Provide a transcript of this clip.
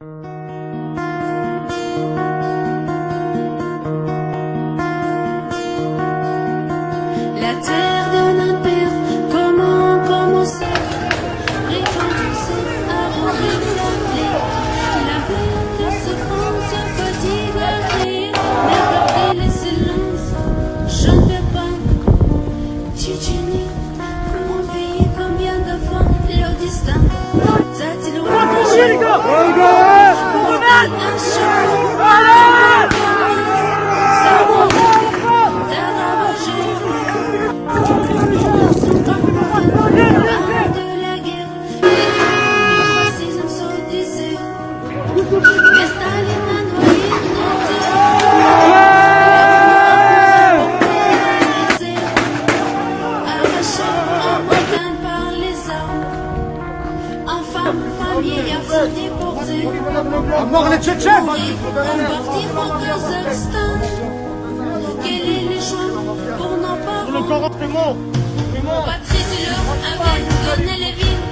La terre de l'Empire, comment commencer? Récompenser à remplir la plaie. La peine de souffrance fatigue à rire. Mais gardez les silences, je ne vais pas. Tchétchénie, mon pays, combien de fois le destin t'a-t-il À mort les Tchétchènes! Partir au Kazakhstan. Quel est le choix pour nos parents? Le corps est mort! Patrice leur avait donné les vies.